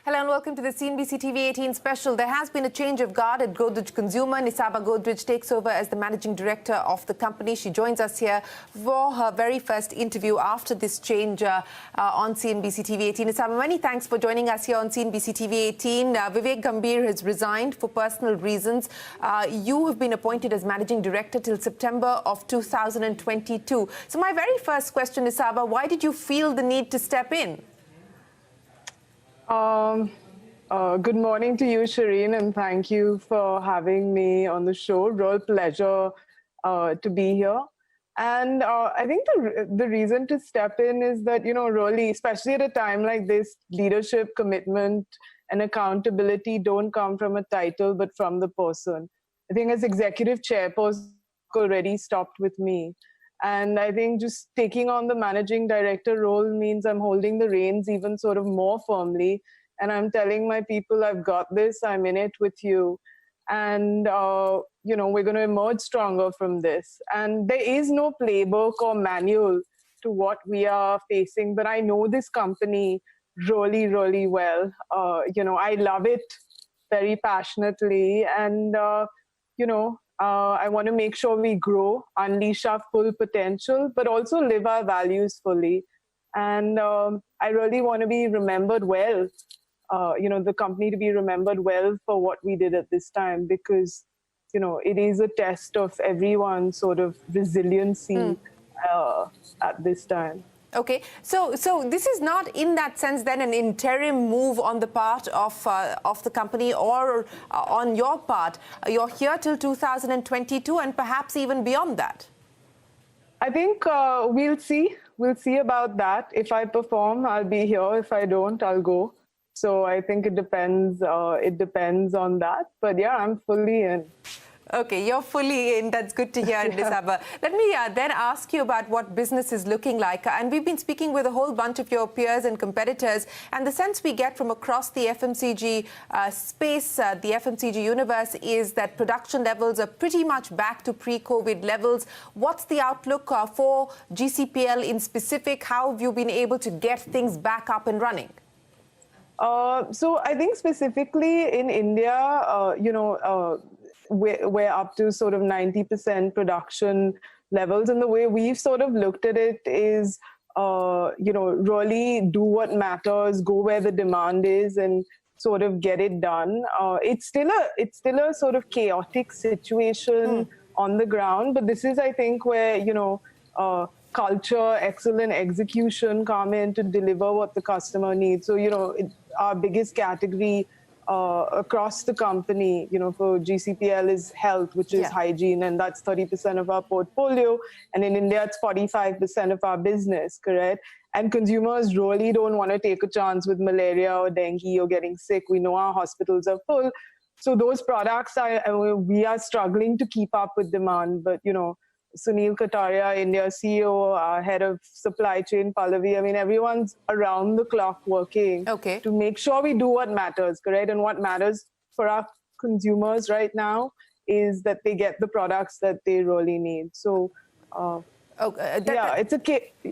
Hello and welcome to the CNBCTV18 special. There has been a change of guard at Godrej Consumer. Nisaba Godrej takes over as the managing director of the company. She joins us here for her very first interview after this change on CNBCTV18. Nisaba, many thanks for joining us here on CNBCTV18. Vivek Gambhir has resigned for personal reasons. You have been appointed as managing director till September of 2022. So my very first question, Nisaba, why did you feel the need to step in? Good morning to you, Shireen, and thank you for having me on the show. Real pleasure to be here. And I think the reason to step in is that, really, especially at a time like this, leadership, commitment, and accountability don't come from a title, but from the person. I think as executive chairperson, already stopped with me. And I think just taking on the managing director role means I'm holding the reins even sort of more firmly. And I'm telling my people, I've got this, I'm in it with you. And, we're going to emerge stronger from this. And there is no playbook or manual to what we are facing. But I know this company really, really well. I love it very passionately. And, I want to make sure we grow, unleash our full potential, but also live our values fully. And I really want to be remembered well, the company to be remembered well for what we did at this time, because, it is a test of everyone's sort of resiliency at this time. Okay, so this is not in that sense then an interim move on the part of the company or on your part. You're here till 2022 and perhaps even beyond that. I think we'll see. We'll see about that. If I perform, I'll be here. If I don't, I'll go. So I think it depends. It depends on that. But yeah, I'm fully in. Okay, you're fully in. That's good to hear, Nisaba. Let me then ask you about what business is looking like. And we've been speaking with a whole bunch of your peers and competitors. And the sense we get from across the FMCG space, the FMCG universe, is that production levels are pretty much back to pre-COVID levels. What's the outlook for GCPL in specific? How have you been able to get things back up and running? So I think specifically in India, we're up to sort of 90% production levels. And the way we've sort of looked at it is, really do what matters, go where the demand is and sort of get it done. It's still a sort of chaotic situation on the ground, but this is, I think, where, culture, excellent execution come in to deliver what the customer needs. So, our biggest category across the company, for GCPL is health, which is hygiene, and that's 30% of our portfolio. And in India, it's 45% of our business, correct? And consumers really don't want to take a chance with malaria or dengue or getting sick. We know our hospitals are full. So those products, we are struggling to keep up with demand. But, Sunil Kataria, India CEO, our head of supply chain, Pallavi, everyone's around the clock working to make sure we do what matters, correct? And what matters for our consumers right now is that they get the products that they really need. So, it's a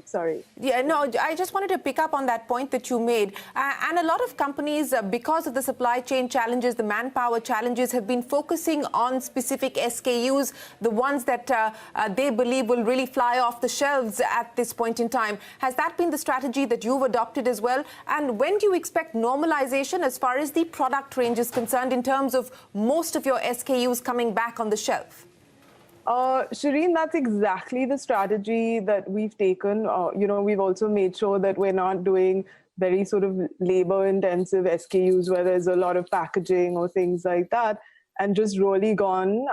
sorry. Yeah, no, I just wanted to pick up on that point that you made. And a lot of companies, because of the supply chain challenges, the manpower challenges, have been focusing on specific SKUs, the ones that they believe will really fly off the shelves at this point in time. Has that been the strategy that you've adopted as well? And when do you expect normalization as far as the product range is concerned in terms of most of your SKUs coming back on the shelf? Shireen, that's exactly the strategy that we've taken. We've also made sure that we're not doing very sort of labor-intensive SKUs where there's a lot of packaging or things like that, and just really gone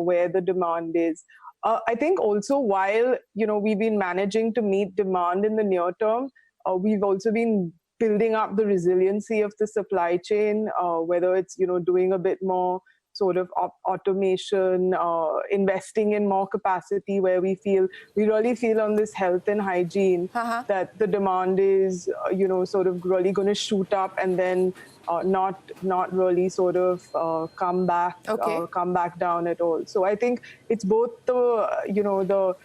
where the demand is. I think also while, we've been managing to meet demand in the near term, we've also been building up the resiliency of the supply chain, whether it's, doing a bit more sort of automation, investing in more capacity where we really feel on this health and hygiene that the demand is, sort of really going to shoot up and then not really sort of come back down at all. So I think it's both the,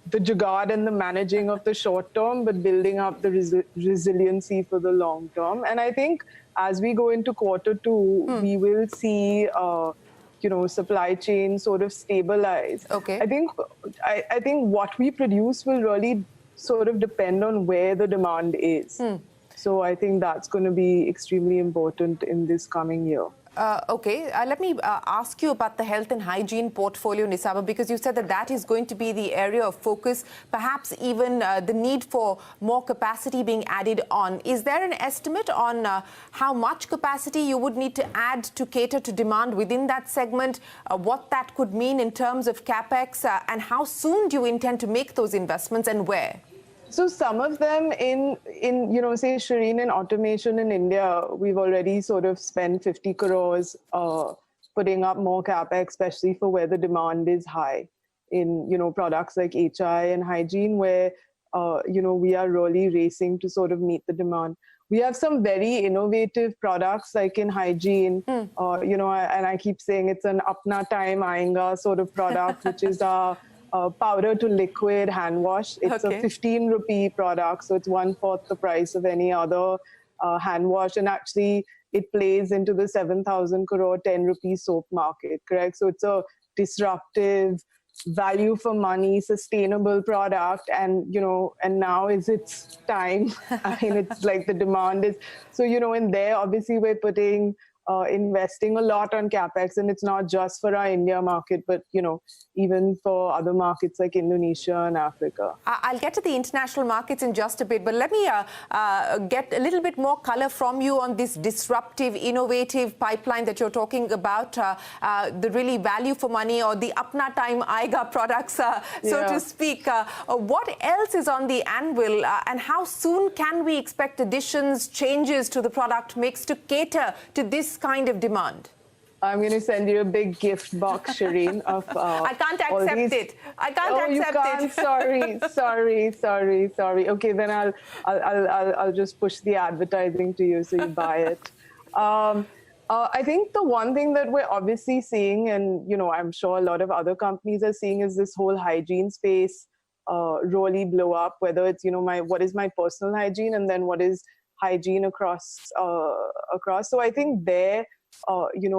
the jugaad and the managing of the short term, but building up the resiliency for the long term. And I think as we go into Q2, we will see, supply chain sort of stabilize. Okay. I think what we produce will really sort of depend on where the demand is. So I think that's going to be extremely important in this coming year. Okay, let me ask you about the health and hygiene portfolio, Nisaba, because you said that that is going to be the area of focus, perhaps even the need for more capacity being added on. Is there an estimate on how much capacity you would need to add to cater to demand within that segment, what that could mean in terms of capex, and how soon do you intend to make those investments and where? So some of them in say, Shireen, in automation in India, we've already sort of spent 50 crores putting up more capex, especially for where the demand is high in, products like HI and hygiene, where, we are really racing to sort of meet the demand. We have some very innovative products like in hygiene, and I keep saying it's an apna time aayega sort of product, which is a powder to liquid hand wash. It's a 15 rupee product, so it's 1/4 the price of any other hand wash. And actually, it plays into the 7,000 crore 10 rupee soap market, correct? So it's a disruptive, value for money, sustainable product. And, and now is its time. I mean, it's like the demand is. So, in there, obviously, we're putting investing a lot on capex, and it's not just for our India market, but even for other markets like Indonesia and Africa. I'll get to the international markets in just a bit, but let me get a little bit more color from you on this disruptive, innovative pipeline that you're talking about, the really value for money or the apna time aayega products, so to speak. What else is on the anvil, and how soon can we expect additions, changes to the product mix to cater to this kind of demand? I'm going to send you a big gift box, Shireen, of I can't accept it. I can't accept it. Sorry. Okay, then I'll just push the advertising to you so you buy it. I think the one thing that we're obviously seeing, and I'm sure a lot of other companies are seeing, is this whole hygiene space really blow up. Whether it's what is my personal hygiene, and then what is hygiene across. So I think there,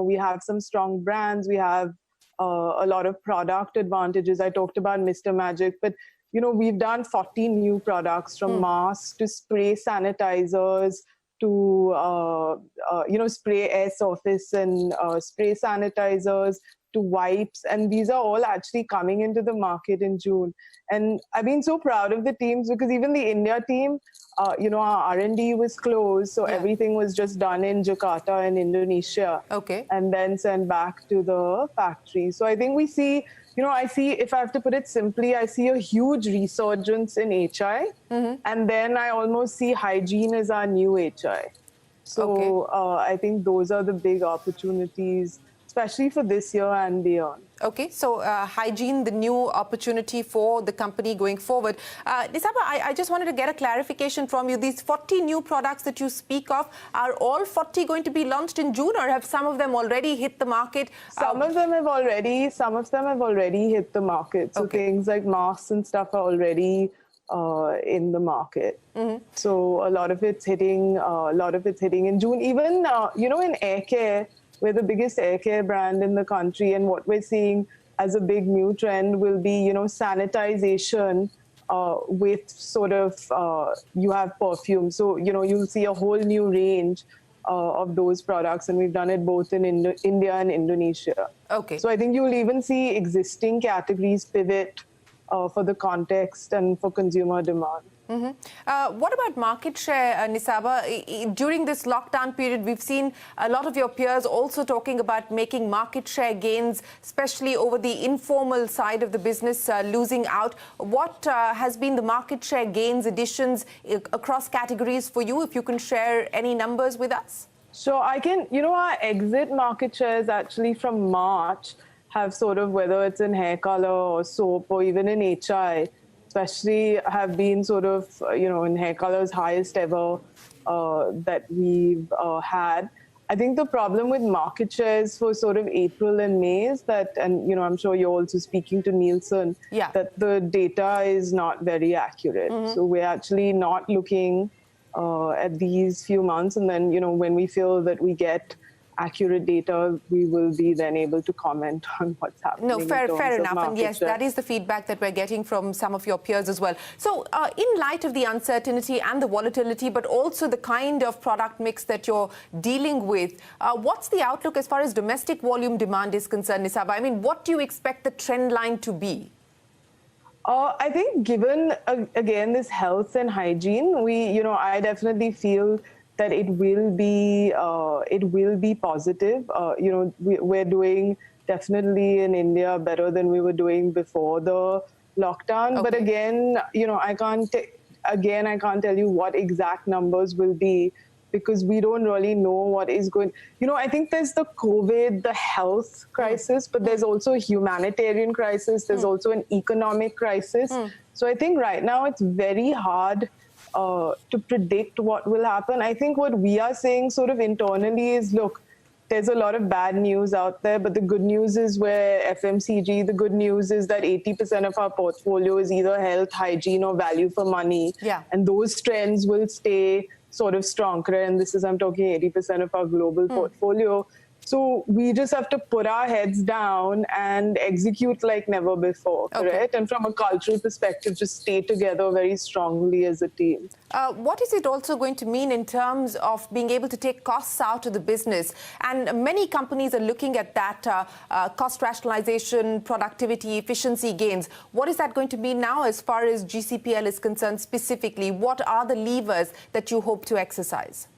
we have some strong brands. We have a lot of product advantages. I talked about Mr. Magic, but we've done 40 new products, from masks to spray sanitizers to spray air surface and spray sanitizers to wipes, and these are all actually coming into the market in June. And I've been so proud of the teams, because even the India team, our R&D was closed, so everything was just done in Jakarta in Indonesia, and then sent back to the factory. So I think we see, I see, if I have to put it simply, I see a huge resurgence in HI, and then I almost see hygiene as our new HI. So I think those are the big opportunities, especially for this year and beyond. Okay, so hygiene, the new opportunity for the company going forward. Nisaba, I just wanted to get a clarification from you. These 40 new products that you speak of, are all 40 going to be launched in June, or have some of them already hit the market? Some of them have already hit the market. So things like masks and stuff are already in the market. So a lot of it's hitting in June. Even in air care, we're the biggest air care brand in the country, and what we're seeing as a big new trend will be, sanitization with sort of, you have perfume. So, you'll see a whole new range of those products, and we've done it both in India and Indonesia. So I think you'll even see existing categories pivot for the context and for consumer demand. What about market share, Nisaba? During this lockdown period, we've seen a lot of your peers also talking about making market share gains, especially over the informal side of the business, losing out. What has been the market share gains, additions across categories for you, if you can share any numbers with us? So I can, our exit market shares actually from March have sort of, whether it's in hair color or soap or even in HI, especially have been sort of, in hair color's highest ever that we've had. I think the problem with market shares for sort of April and May is that, and I'm sure you're also speaking to Nielsen, Yeah. that the data is not very accurate. So we're actually not looking at these few months, and then when we feel that we get accurate data, we will be then able to comment on what's happening. No, fair in enough. And yes, that is the feedback that we're getting from some of your peers as well. So in light of the uncertainty and the volatility, but also the kind of product mix that you're dealing with, what's the outlook as far as domestic volume demand is concerned, Nisaba? I mean, what do you expect the trend line to be? I think given, again, this health and hygiene, I definitely feel that it will be positive. We're doing definitely in India better than we were doing before the lockdown. Okay. But again, I can't tell you what exact numbers will be, because we don't really know what is going. I think there's the COVID, the health crisis, but there's also a humanitarian crisis. There's also an economic crisis. So I think right now it's very hard to predict what will happen. I think what we are saying sort of internally is, look, there's a lot of bad news out there, but the good news is where FMCG, the good news is that 80% of our portfolio is either health, hygiene, or value for money. Yeah. And those trends will stay sort of strong. And this is, I'm talking 80% of our global portfolio. So we just have to put our heads down and execute like never before, correct? And from a cultural perspective, just stay together very strongly as a team. What is it also going to mean in terms of being able to take costs out of the business? And many companies are looking at that cost rationalization, productivity, efficiency gains. What is that going to mean now as far as GCPL is concerned specifically? What are the levers that you hope to exercise?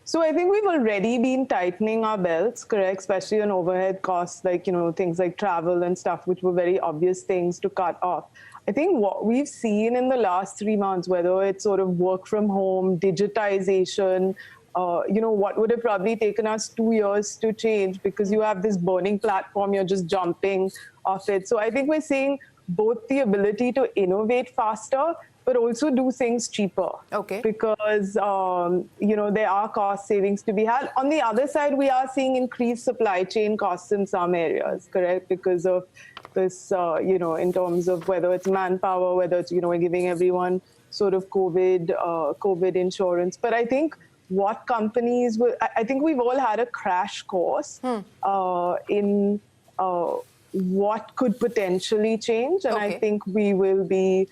So I think we've already been tightening our belts, correct, especially on overhead costs, like, things like travel and stuff, which were very obvious things to cut off. I think what we've seen in the last 3 months, whether it's sort of work from home, digitization, what would have probably taken us 2 years to change, because you have this burning platform, you're just jumping off it. So I think we're seeing both the ability to innovate faster, but also do things cheaper. Okay. Because, there are cost savings to be had. On the other side, we are seeing increased supply chain costs in some areas, correct? Because of this, in terms of whether it's manpower, whether it's, we're giving everyone sort of COVID insurance. But I think what companies will, I think we've all had a crash course in what could potentially change. And I think we will be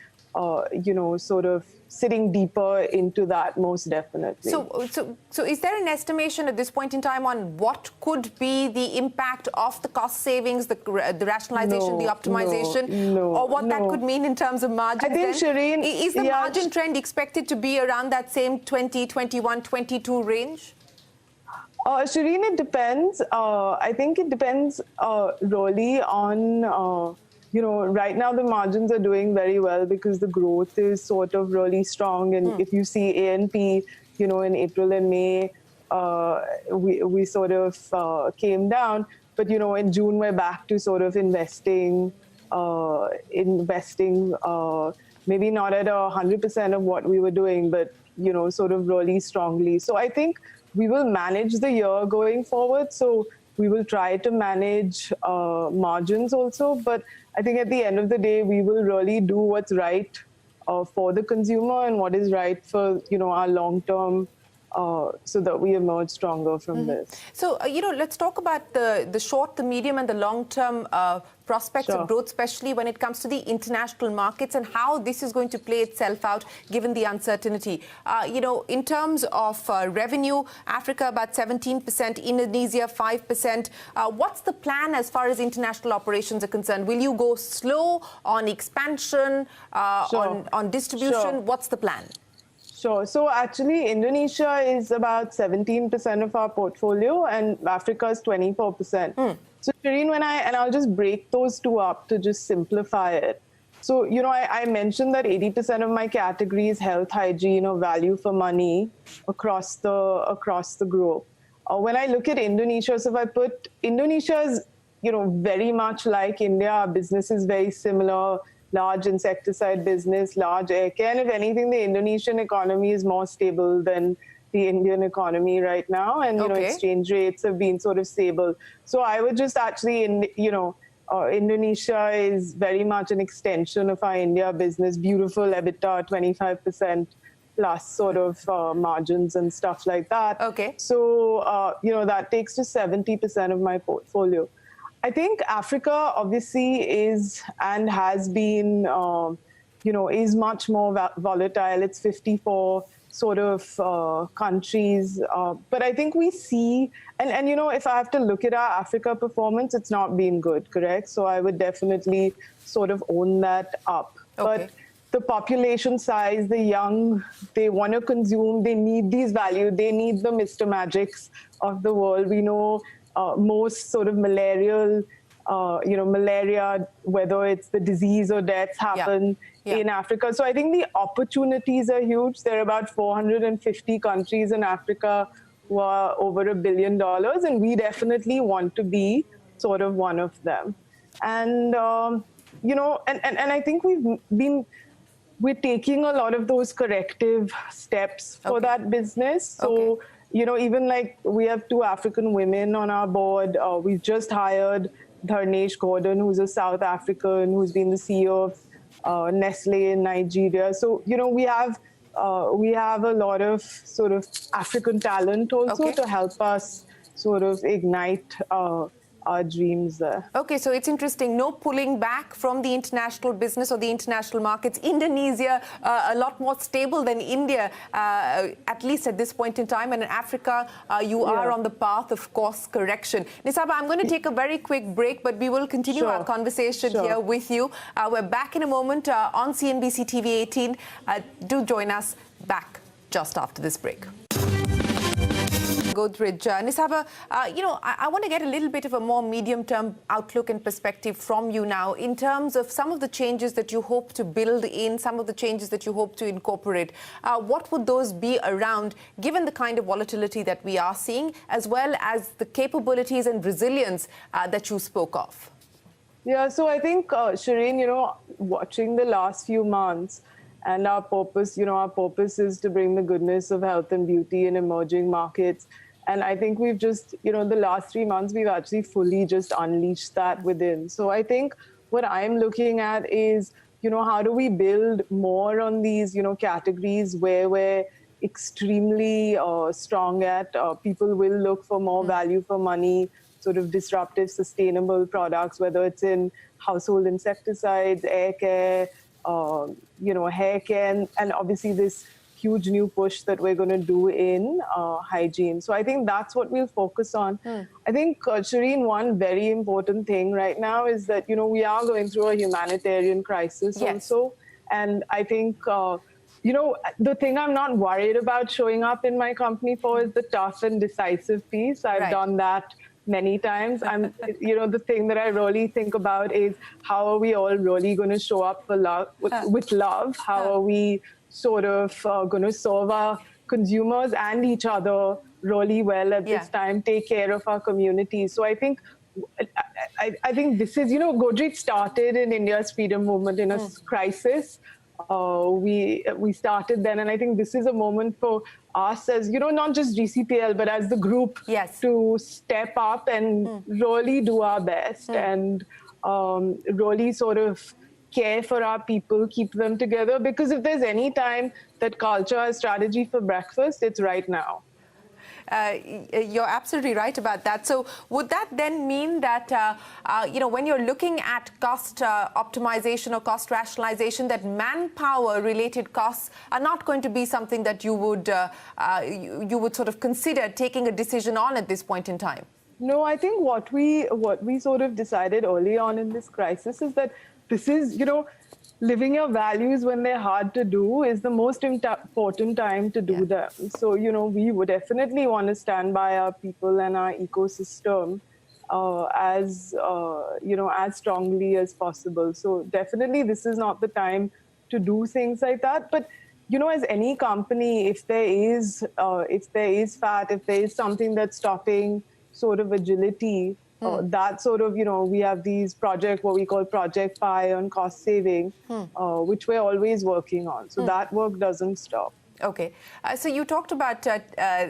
sort of sitting deeper into that, most definitely. So is there an estimation at this point in time on what could be the impact of the cost savings, the rationalization, the optimization, or what that could mean in terms of margins? I think, Shireen, is the margin trend expected to be around that same 20, 21, 22 range? Shireen, it depends. I think it depends really on right now the margins are doing very well because the growth is sort of really strong. And if you see A&P, in April and May, we sort of came down. But, in June, we're back to sort of investing, maybe not at 100% of what we were doing, but, sort of really strongly. So I think we will manage the year going forward. So we will try to manage margins also. But I think at the end of the day, we will really do what's right for the consumer and what is right for, our long-term, so that we emerge stronger from this. So, let's talk about the short, the medium and the long-term prospects of growth, especially when it comes to the international markets and how this is going to play itself out given the uncertainty. In terms of revenue, Africa about 17%, Indonesia 5%. What's the plan as far as international operations are concerned? Will you go slow on expansion, on distribution? What's the plan? Sure. So actually, Indonesia is about 17% of our portfolio and Africa is 24%. So Shireen, I'll just break those two up to just simplify it. So, I mentioned that 80% of my category is health, hygiene, or value for money across the globe. When I look at Indonesia, so if I put Indonesia is, very much like India, our business is very similar. Large insecticide business, large air care. And if anything, the Indonesian economy is more stable than the Indian economy right now, and exchange rates have been sort of stable. So I would just actually, Indonesia is very much an extension of our India business. Beautiful EBITDA, 25% plus sort of margins and stuff like that. Okay. So that takes to 70% of my portfolio. I think Africa obviously is and has been, is much more volatile. It's 54 sort of countries. But I think we see, and if I have to look at our Africa performance, it's not been good, correct? So I would definitely sort of own that up. Okay. But the population size, the young, they want to consume, they need these values, they need the Mr. Magics of the world. We know most sort of malaria, whether it's the disease or deaths happen in Africa. So I think the opportunities are huge. There are about 450 countries in Africa who are over $1 billion, and we definitely want to be sort of one of them. And, and I think we're taking a lot of those corrective steps for that business. So, even like we have 2 African women on our board. We've just hired Dharnesh Gordon, who's a South African, who's been the CEO of Nestle in Nigeria. So, we have a lot of sort of African talent also to help us sort of ignite our dreams there. Okay, so it's interesting. No pulling back from the international business or the international markets. Indonesia, a lot more stable than India, at least at this point in time. And in Africa, you are on the path of course correction. Nisaba, I'm going to take a very quick break, but we will continue our conversation here with you. We're back in a moment on CNBC TV18. Do join us back just after this break. Godrej. Nisaba, I want to get a little bit of a more medium-term outlook and perspective from you now in terms of some of the changes that you hope to build in, some of the changes that you hope to incorporate. What would those be around, given the kind of volatility that we are seeing, as well as the capabilities and resilience that you spoke of? Yeah, so I think, Shireen, watching the last few months, and our purpose is to bring the goodness of health and beauty in emerging markets. And I think we've just, the last 3 months, we've actually fully just unleashed that within. So I think what I'm looking at is, how do we build more on these, categories where we're extremely strong at? People will look for more value for money, sort of disruptive, sustainable products, whether it's in household insecticides, air care, hair care, and obviously this huge new push that we're going to do in hygiene. So I think that's what we'll focus on. I think, Shireen, one very important thing right now is that, we are going through a humanitarian crisis also. And I think, the thing I'm not worried about showing up in my company for is the tough and decisive piece. I've done that many times. I'm, the thing that I really think about is how are we all really going to show up for love, with love? How are we sort of going to serve our consumers and each other really well at this time, take care of our communities? So I think, I think this is, Godrej started in India's freedom movement in a crisis. We started then, and I think this is a moment for us as, not just GCPL, but as the group to step up and really do our best and really sort of care for our people, keep them together. Because if there's any time that culture has strategy for breakfast, it's right now. You're absolutely right about that. So would that then mean that, when you're looking at cost optimization or cost rationalization, that manpower-related costs are not going to be something that you would sort of consider taking a decision on at this point in time? No, I think what we sort of decided early on in this crisis is that this is, living your values when they're hard to do is the most important time to do them. So, we would definitely want to stand by our people and our ecosystem as strongly as possible. So definitely this is not the time to do things like that. But, as any company, if there is fat, if there is something that's stopping sort of agility, that sort of, we have these what we call Project Pi on cost saving, which we're always working on. So that work doesn't stop. Okay. So you talked about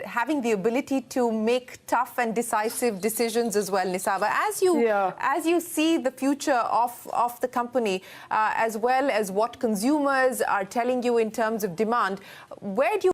having the ability to make tough and decisive decisions as well, Nisaba. As you see the future of the company, as well as what consumers are telling you in terms of demand, where do you...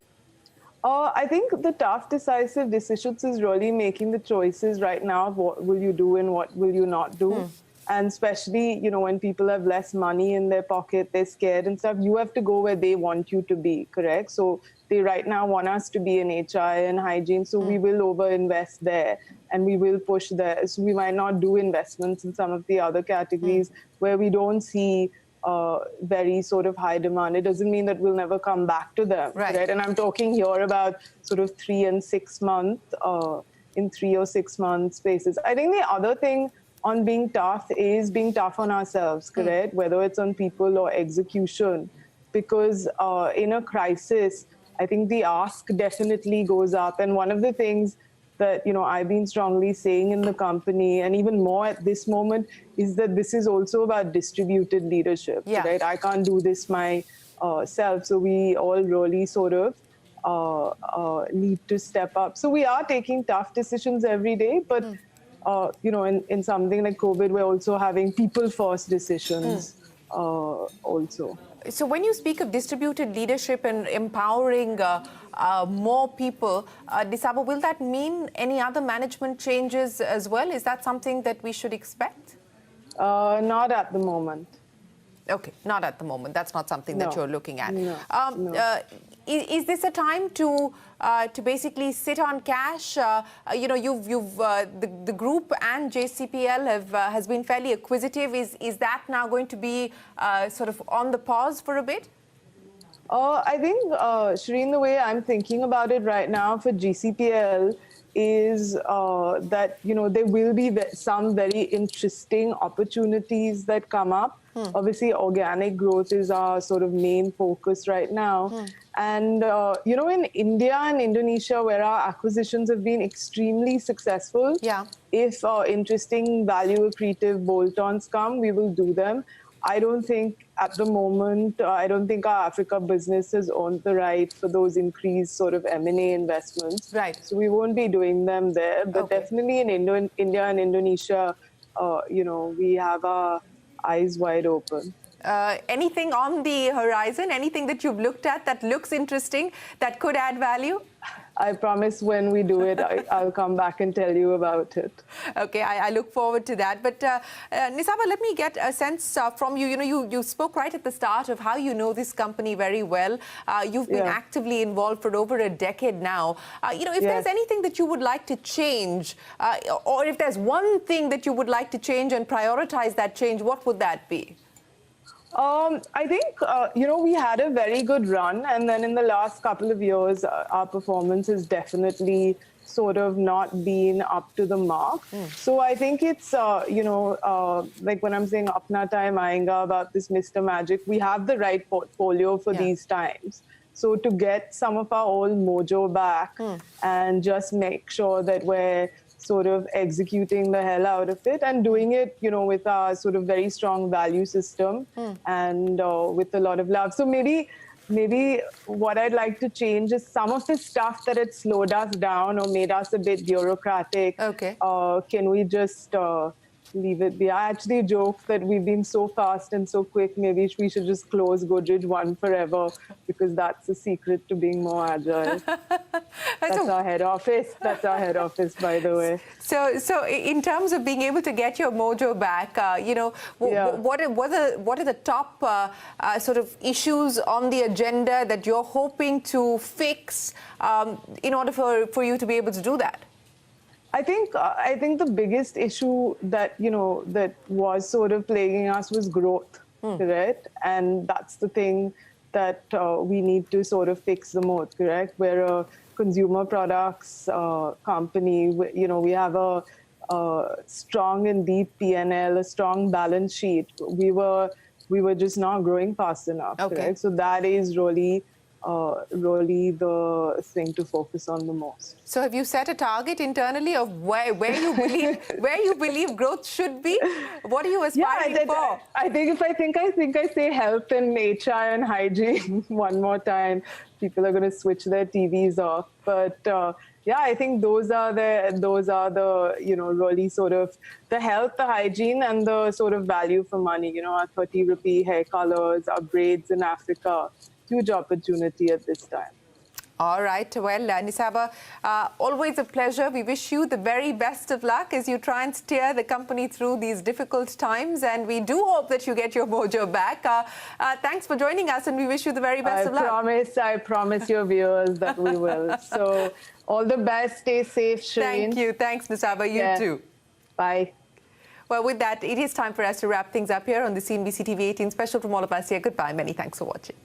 I think the tough, decisive decisions is really making the choices right now of what will you do and what will you not do. And especially, you know, when people have less money in their pocket, they're scared and stuff, you have to go where they want you to be, correct? So they right now want us to be in HI and hygiene, so we will over-invest there and we will push there. So we might not do investments in some of the other categories where we don't see very sort of high demand. It doesn't mean that we'll never come back to them, right? And I'm talking here about sort of 3 and 6 month, in 3 or 6 month spaces. I think the other thing on being tough is being tough on ourselves, correct? Whether it's on people or execution, because in a crisis, I think the ask definitely goes up. And one of the things that, you know, I've been strongly saying in the company, and even more at this moment, is that this is also about distributed leadership, right? I can't do this myself. So we all really sort of need to step up. So we are taking tough decisions every day, but you know, in something like COVID, we're also having people-first decisions also. So when you speak of distributed leadership and empowering more people, Nisaba, will that mean any other management changes as well? Is that something that we should expect? Not at the moment. Okay, not at the moment. That's not something that you're looking at. No. Is this a time to basically sit on cash? You know, the group and GCPL has been fairly acquisitive. Is that now going to be sort of on the pause for a bit? I think, Shireen, the way I'm thinking about it right now for GCPL is that, you know, there will be some very interesting opportunities that come up. Obviously, organic growth is our sort of main focus right now. And, you know, in India and Indonesia, where our acquisitions have been extremely successful, if interesting value accretive bolt-ons come, we will do them. I don't think at the moment, I don't think our Africa business has earned the right for those increased sort of M&A investments. So we won't be doing them there. But definitely in India and Indonesia, you know, we have our eyes wide open. Anything on the horizon, anything that you've looked at that looks interesting, that could add value? I promise when we do it, I'll come back and tell you about it. Okay, I look forward to that. But Nisaba, let me get a sense from you. You know, you spoke right at the start of how you know this company very well. You've been actively involved for over a decade now. You know, if there's anything that you would like to change, or if there's one thing that you would like to change and prioritize that change, what would that be? I think, you know, we had a very good run. And then in the last couple of years, our performance has definitely sort of not been up to the mark. So I think it's, you know, like when I'm saying apna time aayega about this Mr. Magic, we have the right portfolio for these times. So to get some of our old mojo back and just make sure that we're sort of executing the hell out of it and doing it, you know, with our sort of very strong value system and with a lot of love. So maybe what I'd like to change is some of the stuff that had slowed us down or made us a bit bureaucratic. Can we just leave it be? I actually joke that we've been so fast and so quick, maybe we should just close Godrej 1 forever, because that's the secret to being more agile. That's our head office. That's our head office, by the way. So in terms of being able to get your mojo back, you know, what are the top sort of issues on the agenda that you're hoping to fix in order for you to be able to do that? I think the biggest issue that, you know, that was sort of plaguing us was growth, correct? And that's the thing that we need to sort of fix the most, correct? We're a consumer products company. You know, we have a strong and deep P&L, a strong balance sheet. We were just not growing fast enough, correct? So that is really really the thing to focus on the most. So have you set a target internally of where you believe growth should be? What are you aspiring for? I think I say health and HR and hygiene one more time, people are going to switch their TVs off. But yeah, I think those are the really sort of the health, the hygiene, and the sort of value for money. Our 30 rupee hair colors, our braids in Africa, huge opportunity at this time. All right. Well, Nisaba, always a pleasure. We wish you the very best of luck as you try and steer the company through these difficult times. And we do hope that you get your mojo back. Thanks for joining us, and we wish you the very best of luck. I promise your viewers that we will. So all the best. Stay safe, Shireen. Thank you. Thanks, Nisaba. You too. Bye. Well, with that, it is time for us to wrap things up here on the CNBC TV18 special from all of us here. Goodbye. Many thanks for watching.